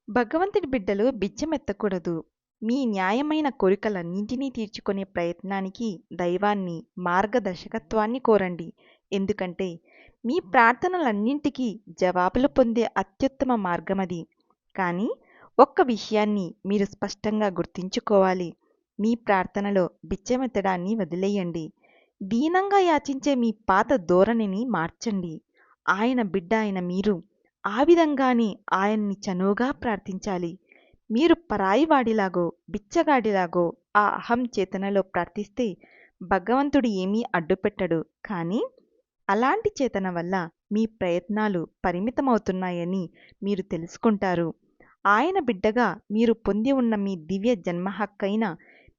భగవంతుడి బిడ్డలు బిచ్చమెత్తకూడదు. మీ న్యాయమైన కోరికలన్నింటినీ తీర్చుకునే ప్రయత్నానికి దైవాన్ని, మార్గదర్శకత్వాన్ని కోరండి. ఎందుకంటే మీ ప్రార్థనలన్నింటికీ జవాబులు పొందే అత్యుత్తమ మార్గమది. కానీ ఒక్క విషయాన్ని మీరు స్పష్టంగా గుర్తుంచుకోవాలి. మీ ప్రార్థనలో బిచ్చమెత్తడాన్ని వదిలేయండి. దీనంగా యాచించే మీ పాత ధోరణిని మార్చండి. ఆయన బిడ్డ అయిన మీరు ఆ విధంగానే ఆయన్ని చనువుగా ప్రార్థించాలి. మీరు పరాయివాడిలాగో, బిచ్చగాడిలాగో ఆ అహం చేతనలో ప్రార్థిస్తే భగవంతుడు ఏమీ అడ్డుపెట్టడు. కానీ అలాంటి చేతన వల్ల మీ ప్రయత్నాలు పరిమితమవుతున్నాయని మీరు తెలుసుకుంటారు. ఆయన బిడ్డగా మీరు పొంది ఉన్న మీ దివ్య జన్మ హక్కైన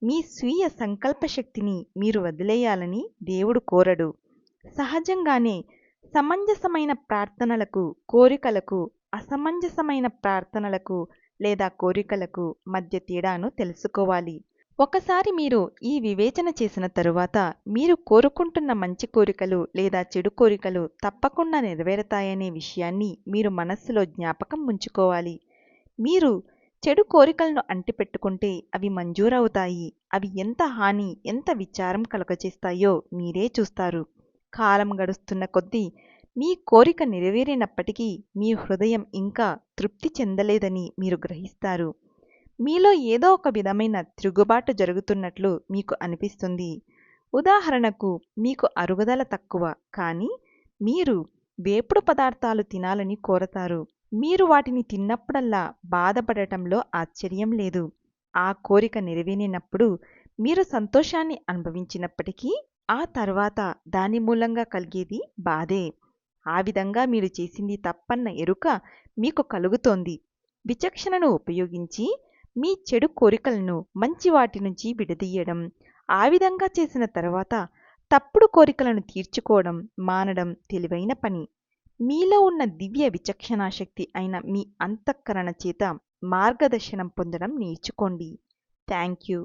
మీ స్వీయ సంకల్ప శక్తిని మీరు వదిలేయాలని దేవుడు కోరడు. సహజంగానే సమంజసమైన ప్రార్థనలకు, కోరికలకు, అసమంజసమైన ప్రార్థనలకు లేదా కోరికలకు మధ్య తేడాను తెలుసుకోవాలి. ఒకసారి మీరు ఈ వివేచన చేసిన తరువాత మీరు కోరుకుంటున్న మంచి కోరికలు లేదా చెడు కోరికలు తప్పకుండా నెరవేరుతాయనే విషయాన్ని మీరు మనస్సులో జ్ఞాపకం ఉంచుకోవాలి. మీరు చెడు కోరికలను అంటిపెట్టుకుంటే అవి మంజూరవుతాయి. అవి ఎంత హాని, ఎంత విచారం కలుగజేస్తాయో మీరే చూస్తారు. కాలం గడుస్తున్న కొద్దీ మీ కోరిక నెరవేరినప్పటికీ మీ హృదయం ఇంకా తృప్తి చెందలేదని మీరు గ్రహిస్తారు. మీలో ఏదో ఒక విధమైన తిరుగుబాటు జరుగుతున్నట్లు మీకు అనిపిస్తుంది. ఉదాహరణకు మీకు అరుగుదల తక్కువ, కానీ మీరు వేపుడు పదార్థాలు తినాలని కోరతారు. మీరు వాటిని తిన్నప్పుడల్లా బాధపడటంలో ఆశ్చర్యం లేదు. ఆ కోరిక నెరవేరినప్పుడు మీరు సంతోషాన్ని అనుభవించినప్పటికీ ఆ తర్వాత దాని మూలంగా కలిగేది బాధే. ఆ విధంగా మీరు చేసింది తప్పన్న ఎరుక మీకు కలుగుతోంది. విచక్షణను ఉపయోగించి మీ చెడు కోరికలను మంచి వాటి నుంచి విడదీయడం, ఆ విధంగా చేసిన తర్వాత తప్పుడు కోరికలను తీర్చుకోవడం మానడం తెలివైన పని. మీలో ఉన్న దివ్య విచక్షణాశక్తి అయిన మీ అంతఃకరణ చేత మార్గదర్శనం పొందడం నేర్చుకోండి. Thank you.